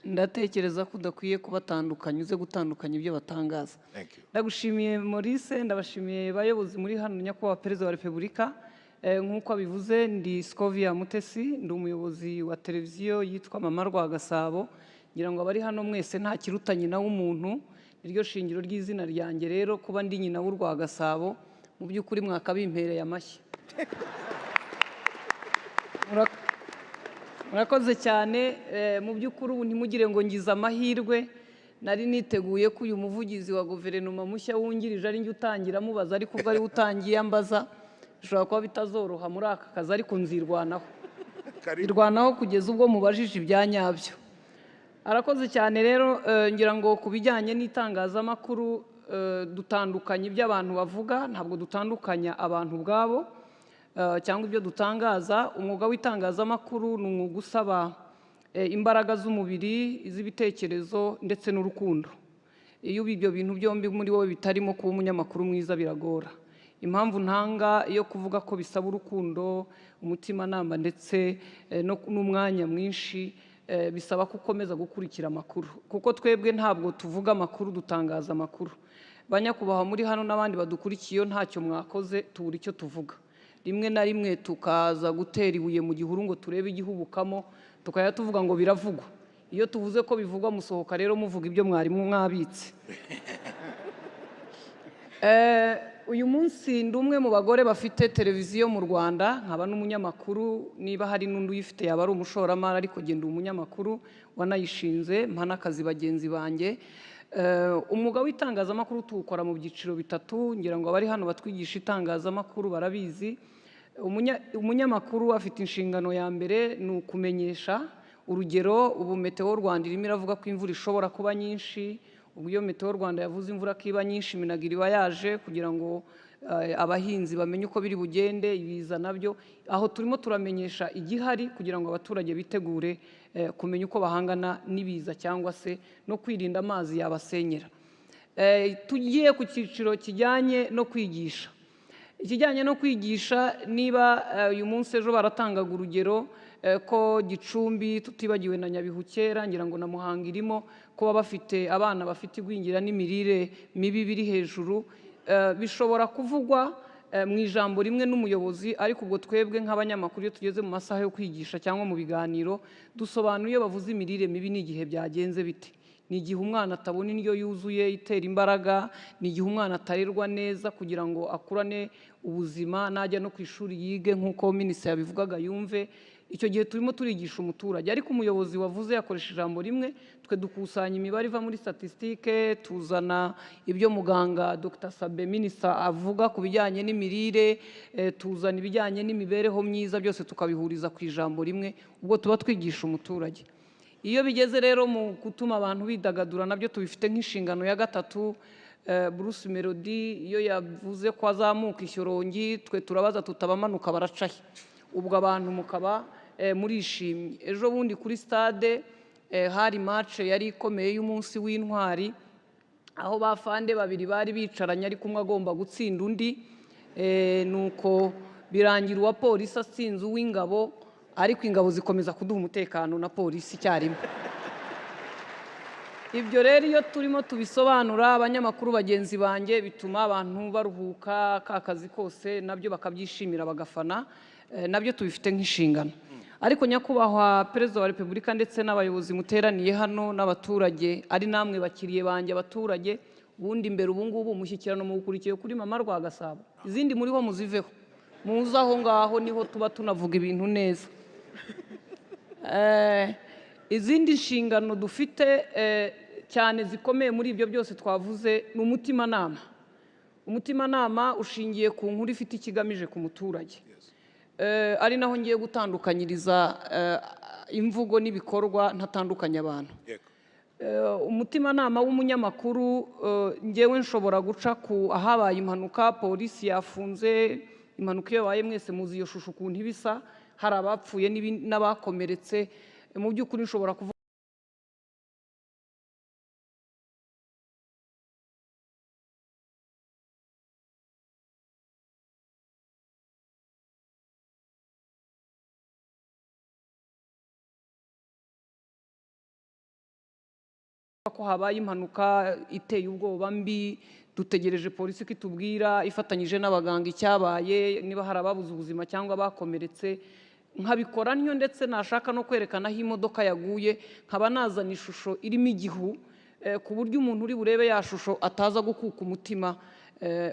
ndatekereza ko udakwiye kubatandukanya uze gutandukanya ibyo batangaza. Ndagushimiye Maurice, ndabashimiye bayobozi muri hano nyakubahwa Perezida wa Repubulika. Nk'uko abivuze ndi Scovia Mutesi, ndi umuyobozi wa televiziyo yitwa Mama Rwagasabo. Ngira ngo abari hano mwese nta kiruta nyina w'umuntu, iryo shingiro ry'izina ryanjye rero kuba ndi nyina w'u Rwagasabo mu by'ukuri mwakabimpereye amashyi. Murakoze cyane. Mu by'ukuri ubu ntimugire ngo ngize amahirwe, nari niteguye ko uyu muvugizi wa guverinoma mushya wungirije ari njye utangira mubaza, ariko ubwo ari utangiye ambaza bishobora kuba bitazoroha muri aka kazi, ariko nzirwanaho kugeza ubwo mubajije ibya nyabyo. Arakoze cyane rero. Ngira ngo ku bijyanye n'itangazamakuru dutandukanye ibyo abantu bavuga, ntabwo dutandukanya abantu ubwabo cyangwa ibyo dutangaza. Umwuga w'itangazamakuru ni umwuga usaba imbaraga z'umubiri, iz'ibitekerezo ndetse n'urukundo. Iyo ibyo bintu byombi muri wowe bitarimo, kuba umunyamakuru mwiza biragora. Impamvu ntanga yo kuvuga ko bisaba urukundo, umutimanama ndetse n'umwanya mwinshi, bisaba ko ukomeza gukurikira amakuru, kuko twebwe ntabwo tuvuga amakuru, dutangaza amakuru. Banyakubahwa muri hano n'abandi badukurikiye, iyo ntacyo mwakoze tubura icyo tuvuga. Rimwe na rimwe tukaza gutera ibuye mu gihuru ngo turebe igihubukamo, tukajya tuvuga ngo biravugwa. Iyo tuvuze ko bivugwa musohoka rero muvuga ibyo mwarimu mwabitse. Uyu munsi ndi umwe mu bagore bafite televiziyo mu Rwanda, nkaba n'umunyamakuru. Niba hari n'undi uyifite yaba ari umushoramari, ariko genda umunyamakuru wanayishinze, mpa n'akazi bagenzi banjye. Umwuga w'itangazamakuru tuwukora mu byiciro bitatu, ngira ngo abari hano batwigisha itangazamakuru barabizi. Umunyamakuru afite inshingano ya mbere ni ukumenyesha. Urugero, ubu Meteo Rwanda irimo iravuga ko imvura ishobora kuba nyinshi. Ubwo iyo Meteo Rwanda yavuze imvura ko iba nyinshi, Minagri iba yaje kugira ngo abahinzi bamenye uko biri bugende. Ibiza nabyo aho turimo turamenyesha igihari kugira ngo abaturage bitegure kumenya uko bahangana n'ibiza cyangwa se no kwirinda amazi yabasenyera. Tugiye ku cyiciro kijyanye no kwigisha. Ikijyanye no kwigisha, niba uyu munsi ejo baratangaga urugero ko Gicumbi, tutibagiwe na Nyabihu kera, ngira ngo na Muhanga irimo, kuba bafite abana bafite igwingira n'imirire mibi biri hejuru. Bishobora kuvugwa mu ijambo rimwe n'umuyobozi, ariko ubwo twebwe nk'abanyamakuru iyo tugeze mu masaha yo kwigisha cyangwa mu biganiro, dusobanura iyo bavuze imirire mibi n'igihe byagenze bite. Ni igihe umwana atabona indyo yuzuye itera imbaraga, ni igihe umwana atarerwa neza kugira ngo akurane ubuzima, najya no ku ishuri yige nk'uko minisitiri yabivugaga yumve. Icyo gihe turimo turigisha umuturage, ariko umuyobozi wavuze yakoresha ijambo rimwe. Twe dukusanya imibare iva muri statistique, tuzana ibyo muganga Dr Sabe minisitiri avuga ku bijyanye n'imirire, tuzana ibijyanye n'imibereho myiza, byose tukabihuriza ku ijambo rimwe, ubwo tuba twigisha umuturage. Iyo bigeze rero mu gutuma abantu bidagadura, nabyo tubifite nk'inshingano ya gatatu. Bruce Melody iyo yavuze ko azamuka Ishyorongi, twe turabaza tutabamanuka baracahe, ubwo abantu mukaba murishimye. Ejo bundi kuri stade hari match yari ikomeye y'umunsi w'intwari, aho bafande babiri bari bicaranye ariko umwe agomba gutsinda undi, nuko birangira uwa polisi atsinze uw'ingabo, ariko ingabo zikomeza kuduha umutekano na polisi icyarimwe. Ibyo rero iyo turimo tubisobanura abanyamakuru bagenzi banjye, bituma abantu baruhuka, ka kazi kose nabyo bakabyishimira bagafana, nabyo tubifite nk'inshingano. Ariko nyakubahwa Perezida wa Repubulika ndetse n'abayobozi muteraniye hano n'abaturage, ari namwe bakiriye banjye abaturage, ubundi imbere ubu ngubu umushyikirano muwukurikiye kuri Mama Rwagasabo, izindi muriho muziveho, muze aho ngaho niho tuba tunavuga ibintu neza. Izindi nshingano dufite cyane zikomeye muri ibyo byose twavuze ni umutimanama. Umutimanama ushingiye ku nkuru ifite ikigamije ku muturage. Ari naho ngiye gutandukanyiriza imvugo n'ibikorwa, ntatandukanya abantu. Umutimanama w'umunyamakuru, ngewe nshobora guca ku ahabaye impanuka, polisi yafunze, impanuka iyo yabaye mwese muzi iyo shusho ukuntu ibisa, hari abapfuye n'abakomeretse. Mu by'ukuri nshobora kuvuga ko habaye impanuka iteye ubwoba mbi, dutegereje polisi ko itubwira ifatanyije n'abaganga icyabaye, niba hari ababuze ubuzima cyangwa bakomeretse, nkabikora ntyo ndetse nashaka no kwerekana aho imodoka yaguye, nkaba nazana ishusho irimo igihu ku buryo umuntu uri burebe ya shusho ataza gukuka umutima.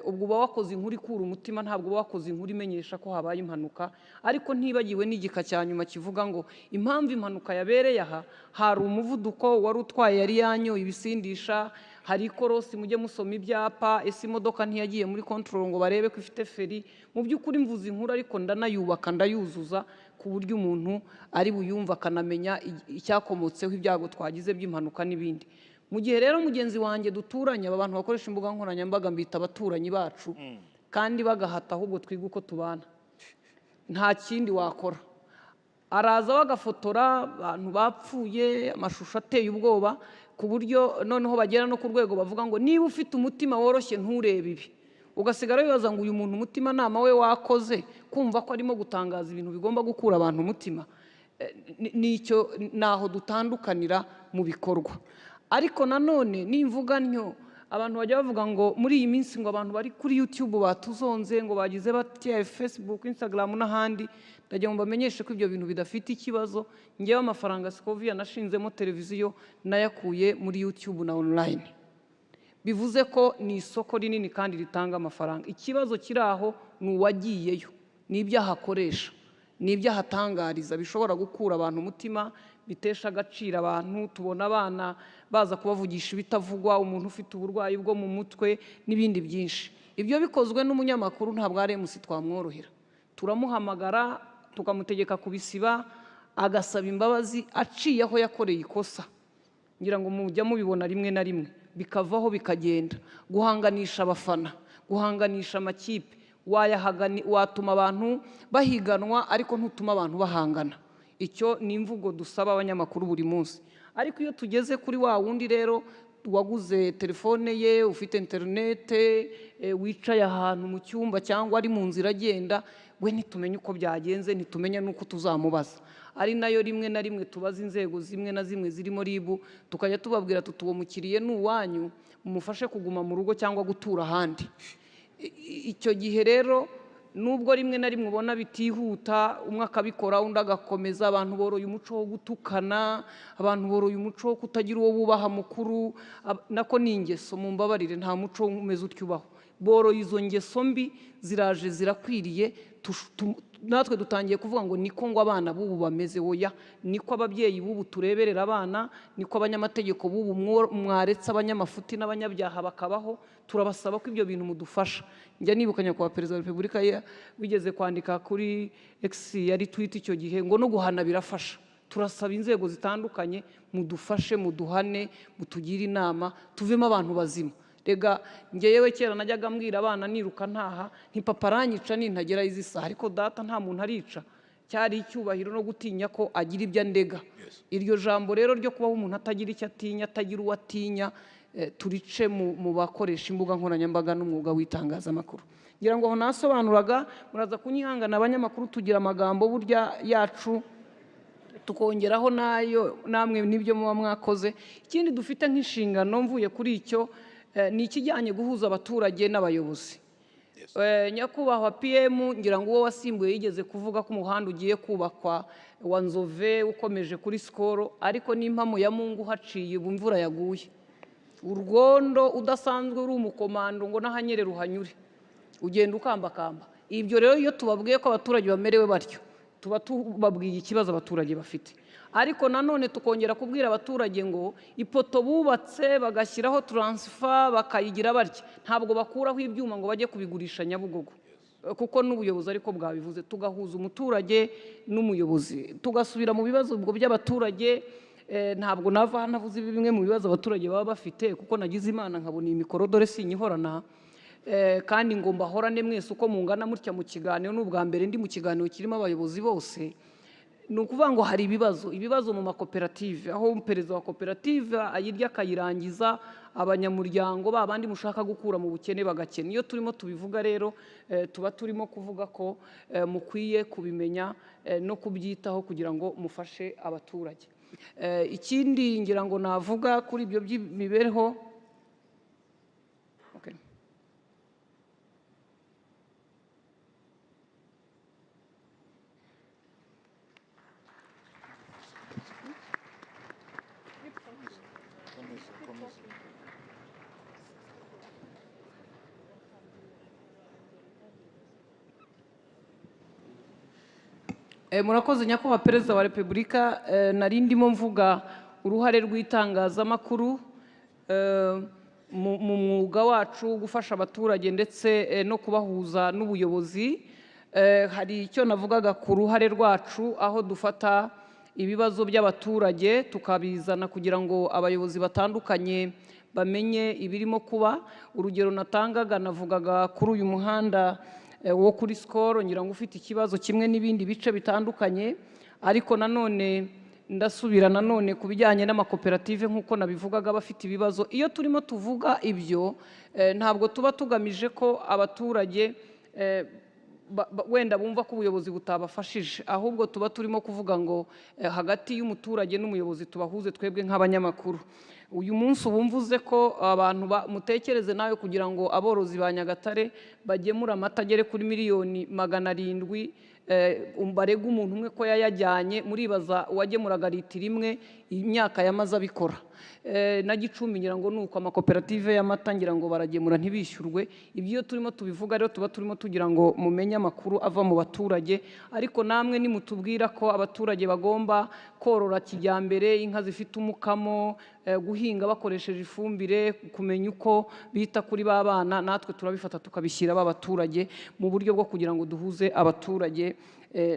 Ubwo uba wakoze inkuru ikura umutima, ntabwo uba wakoze inkuru imenyesha ko habaye impanuka. Ariko ntibagiwe n'igika cya nyuma kivuga ngo impamvu impanuka yabereye aha, hari umuvuduko wari utwaye yari yanyoye ibisindisha, hari ikorosi, mujye musoma ibyapa, ese imodoka ntiyagiye muri control ngo barebe ko ifite feri. Mu by'ukuri mvuze inkuru ariko ndanayubaka ndayuzuza ku buryo umuntu ari buyumva akanamenya icyakomotseho ibyago twagize by'impanuka n'ibindi. Mu gihe rero mugenzi wanjye duturanye, aba bantu bakoresha imbuga nkoranyambaga mbita abaturanyi bacu, kandi bagahata ahubwo twiga uko tubana, nta kindi wakora. Araza bagafotora abantu bapfuye, amashusho ateye ubwoba, ku buryo noneho bagera no ku rwego bavuga ngo niba ufite umutima woroshye nturebe ibi. Ugasigara wibaza ngo uyu muntu umutima nama we wakoze kumva ko arimo gutangaza ibintu bigomba gukura abantu umutima. Nicyo naho dutandukanira mu bikorwa. Ariko nanone nimvuga ntyo, abantu bajya bavuga ngo muri iyi minsi ngo abantu bari kuri YouTube batuzonze, ngo bagize batya Facebook, Instagram n'ahandi. Ndagira ngo mbamenyeshe ko ibyo bintu bidafite ikibazo. Ngewe amafaranga Scovia nashinzemo televiziyo nayakuye muri YouTube na online. Bivuze ko ni isoko rinini kandi ritanga amafaranga. Ikibazo kiri aho ni uwagiyeyo, n'ibyo ahakoresha, n'ibyo ahatangariza bishobora gukura abantu umutima, bitesha agaciro abantu. Tubona abana baza kubavugisha ibitavugwa, umuntu ufite uburwayi bwo mu mutwe n'ibindi byinshi. Ibyo bikozwe n'umunyamakuru ntabwo ari MC twamworohera, turamuhamagara tukamutegeka kubisiba, agasaba imbabazi aciye aho yakoreye ikosa. Ngira ngo mujya mubibona rimwe na rimwe, bikavaho bikagenda. Guhanganisha abafana, guhanganisha amakipe, watuma abantu bahiganwa ariko ntutuma abantu bahangana. Icyo ni imvugo dusaba abanyamakuru buri munsi. Ariko iyo tugeze kuri wa wundi rero waguze telefone ye, ufite interinete, wicaye ahantu mu cyumba cyangwa ari mu nzira agenda, we ntitumenye uko byagenze, ntitumenye n'uko tuzamubaza. Ari nayo rimwe na rimwe tubaza inzego zimwe na zimwe zirimo RIB, tukajya tubabwira tuti uwo mukiriye ni uwanyu, mumufashe kuguma mu rugo cyangwa gutura ahandi. Icyo gihe rero nubwo rimwe na rimwe ubona bitihuta, umwe akabikora undi agakomeza, abantu boroye umuco wo gutukana, abantu boroye umuco wo kutagira uwo bubaha mukuru. Nako ni ingeso, mumbabarire, nta muco umeze utyo ubaho. Boroye izo ngeso mbi, ziraje zirakwiriye, natwe dutangiye kuvuga ngo niko ngo abana b'ubu bameze. Oya, niko ababyeyi b'ubu tureberera abana, niko abanyamategeko b'ubu mwaretse abanyamafuti n'abanyabyaha bakabaho. Turabasaba ko ibyo bintu mudufasha. Njya nibukanya kwa Perezida wa Repubulika wigeze kwandika kuri X, yari tweet icyo gihe, ngo no guhana birafasha. Turasaba inzego zitandukanye mudufashe, muduhane, mutugire inama, tuvemo abantu bazima. Rega ngewe kera najyaga mbwira abana niruka ntaha, nti papa aranyica nintagera izi saha, ariko data nta muntu arica. Cyari icyubahiro no gutinya ko agira ibyo andega. Iryo jambo rero ryo kubaho umuntu atagira icyo atinya, atagira uwo atinya, turice mu bakoresha imbuga nkoranyambaga n'umwuga w'itangazamakuru. Ngira ngo aho nasobanuraga, muraza kunyihangana abanyamakuru, tugira amagambo burya yacu tukongeraho nayo namwe nibyo muba mwakoze. Ikindi dufite nk'inshingano mvuye kuri icyo ni ikijyanye guhuza abaturage n'abayobozi. Nyakubahwa PM, ngira ngo uwo wasimbuye yigeze kuvuga ko umuhanda ugiye kubakwa wa Nzove ukomeje kuri Skoro, ariko n'impamo ya Mungu haciye imvura yaguye, urwondo udasanzwe uri umukomando ngo n'ahanyere ruhanyure, ugenda ukambakamba. Ibyo rero iyo tubabwiye ko abaturage bamerewe batyo, tuba tubabwiye ikibazo abaturage bafite. Ariko nanone tukongera kubwira abaturage ngo ipoto bubatse bagashyiraho transfer bakayigira batya, ntabwo bakuraho ibyuma ngo bajye kubigurisha Nyabugogo, kuko n'ubuyobozi ariko bwabivuze. Tugahuza umuturage n'umuyobozi, tugasubira mu bibazo ubwo by'abaturage. Ntabwo nava hanavuze bimwe mu bibazo abaturage baba bafite, kuko nagize Imana nkabona iyi mikoro dore sinyihorana, kandi ngo mbahorane mwese uko mungana mutya mu kiganiro. N'ubwa mbere ndi mu kiganiro kirimo abayobozi bose. Ni ukuvuga ngo hari ibibazo mu makoperative, aho perezida wa koperative ayirya akayirangiza, abanyamuryango babandi mushaka gukura mu bukene bagakena. Iyo turimo tubivuga rero, tuba turimo kuvuga ko mukwiye kubimenya no kubyitaho kugira ngo mufashe abaturage. ikindi ngira ngo navuga kuri ibyo by'imibereho. Okay. Murakoze nyakubahwa Perezida wa Repubulika, nari ndimo mvuga uruhare rw'itangazamakuru mu mwuga wacu gufasha abaturage ndetse no kubahuza n'ubuyobozi. Hari icyo navugaga ku ruhare rwacu aho dufata ibibazo by'abaturage tukabizana kugira ngo abayobozi batandukanye bamenye ibirimo kuba. Urugero natangaga navugaga kuri uyu muhanda wo kuri Skol, ngira ngo ufite ikibazo kimwe n'ibindi bice bitandukanye, ariko nanone ndasubira nanone ku bijyanye n'amakoperative nk'uko nabivugaga bafite ibibazo. Iyo turimo tuvuga ibyo ntabwo tuba tugamije ko abaturage wenda bumva ko ubuyobozi butabafashije, ahubwo tuba turimo kuvuga ngo hagati y'umuturage n'umuyobozi tubahuze twebwe nk'abanyamakuru. Uyu munsi ubu mvuze ko abantu mutekereze nawe kugira ngo aborozi ba Nyagatare bagemura amata agere kuri miliyoni 700 barega umuntu umwe ko yayajyanye, muribaza uwagemuraga litiro imwe imyaka yamaze abikora. Na Gicumbi ngira ngo nuko amakoperative y'amata ngira ngo baragemura ntibishyurwe. Ibyo turimo tubivuga rero tuba turimo tugira ngo mumenye amakuru ava mu baturage, ariko namwe nimutubwira ko abaturage bagomba korora kijyambere, inka zifite umukamo, guhinga bakoresheje ifumbire, kumenya uko bita kuri ba bana, natwe turabifata tukabishyira abaturage mu buryo bwo kugira ngo duhuze abaturage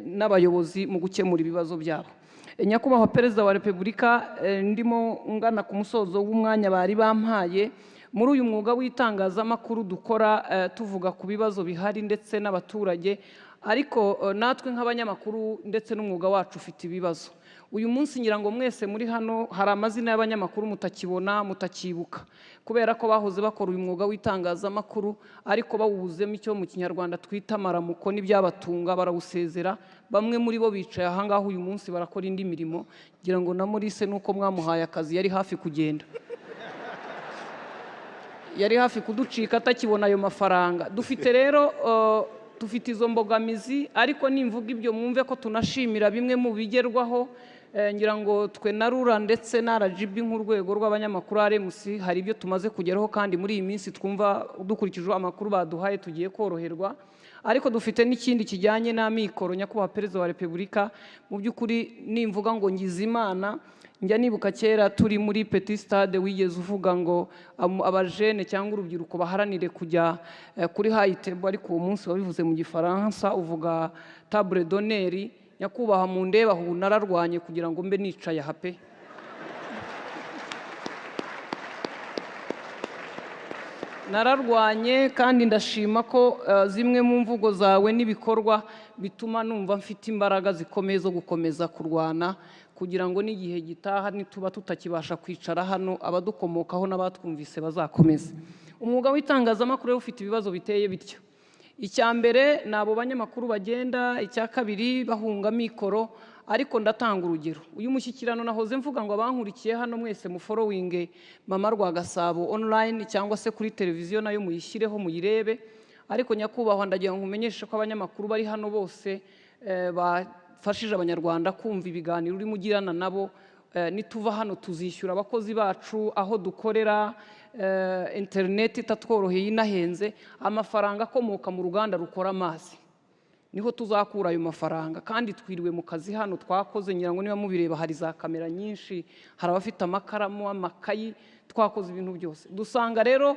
n'abayobozi mu gukemura ibibazo byabo. Nyakubahwa Perezida wa Repubulika, ndimo ngana ku musozo w'umwanya bari bampaye. Muri uyu mwuga w'itangazamakuru dukora tuvuga ku bibazo bihari ndetse n'abaturage, ariko natwe nk'abanyamakuru ndetse n'umwuga wacu ufite ibibazo. Uyu munsi ngira ngo mwese muri hano hari amazina y'abanyamakuru mutakibona, mutakibuka, kubera ko bahoze bakora uyu mwuga w'itangazamakuru ariko bawuzemo icyo mu Kinyarwanda twita amaramuko n'ibyabatunga, barawusezera. Bamwe muri bo bicaye aha ngaho uyu munsi barakora indi mirimo. Ngira ngo na Maurice nuko mwamuhaye akazi yari hafi kugenda, yari hafi kuducika atakibona ayo mafaranga. Dufite rero dufite izo mbogamizi, ariko nimvuga ibyo mwumve ko tunashimira bimwe mu bigerwaho. Ngira ngo twe na RURA ndetse na RGB nk'urwego rw'abanyamakuru RMC hari ibyo tumaze kugeraho, kandi muri iyi minsi twumva dukurikije amakuru baduhaye tugiye koroherwa. Ariko dufite n'ikindi kijyanye n'amikoro. Nyakubahwa Perezida wa Repubulika, mu by'ukuri nimvuga ngo ngize Imana, njya nibuka kera turi muri Petit Stade wigeze uvuga ngo abajene cyangwa urubyiruko baharanire kujya kuri high table, ariko uwo munsi wabivuze mu Gifaransa uvuga table d'honneur. Nyakubahwa mu ndeba ubu nararwanye kugira ngo mbe nicaye aha pe. Nararwanye kandi ndashima ko zimwe mu mvugo zawe n'ibikorwa bituma numva mfite imbaraga zikomeye zo gukomeza kurwana, kugira ngo n'igihe gitaha nituba tutakibasha kwicara hano abadukomokaho n'abatwumvise bazakomeza. Umwuga w'itangazamakuru ufite ibibazo biteye bityo. Icya mbere ni abo banyamakuru bagenda, icya kabiri bahunga mikoro. Ariko ndatanga urugero, uyu mushyikirano nahoze mvuga ngo abankurikiye hano mwese mu following Mama Rwagasabo online cyangwa se kuri televiziyo nayo muyishyireho muyirebe. Ariko nyakubahwa ndagira ngo nkumenyeshe ko abanyamakuru bari hano bose bafashije abanyarwanda kumva ibiganiro urimo ugirana nabo. Nituva hano tuzishyura abakozi bacu aho dukorera, internet itatworoheye inahenze, amafaranga akomoka mu ruganda rukora amazi niho tuzakura ayo mafaranga. Kandi twiriwe mu kazi hano twakoze, ngira ngo niba mubireba hari za kamera nyinshi, hari abafite amakaramu, amakayi, twakoze ibintu byose. Dusanga rero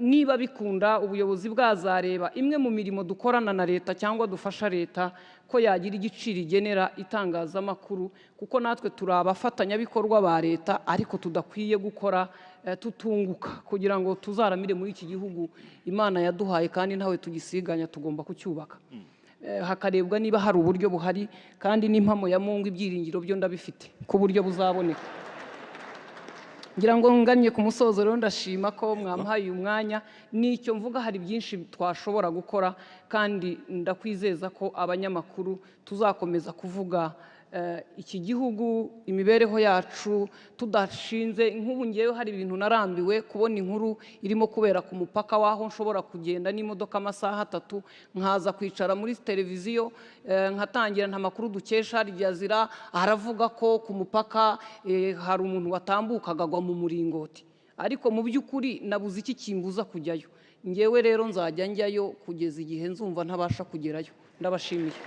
niba bikunda ubuyobozi bwazareba imwe mu mirimo dukorana na leta cyangwa dufasha leta ko yagira igiciro igenera itangazamakuru, kuko natwe turi abafatanyabikorwa ba leta ariko tudakwiye gukora tutunguka, kugira ngo tuzaramire muri iki gihugu Imana yaduhaye kandi ntawe tugisiganya, tugomba kucyubaka. Hakarebwa niba hari uburyo buhari, kandi n'impamo ya Mungu ibyiringiro byo ndabifite ku buryo buzaboneka. Ngira ngo nganye ku musozo rero ndashima ko mwampaye uyu mwanya. Nicyo mvuga, hari byinshi twashobora gukora, kandi ndakwizeza ko abanyamakuru tuzakomeza kuvuga iki gihugu imibereho yacu tudashinze nk'ubu ngewe hari ibintu narambiwe kubona inkuru irimo kubera ku mupaka w'aho nshobora kugenda n'imodoka amasaha 3 nkaza kwicara muri televiziyo nkatangira nta makuru dukesha Al-Jazeera aravuga ko ku mupaka hari umuntu watambukaga agwa mu muringoti ariko mu by'ukuri nabuze iki kimbuza kujyayo ngewe rero nzajya njyayo kugeza igihe nzumva ntabasha kugerayo ndabashimiye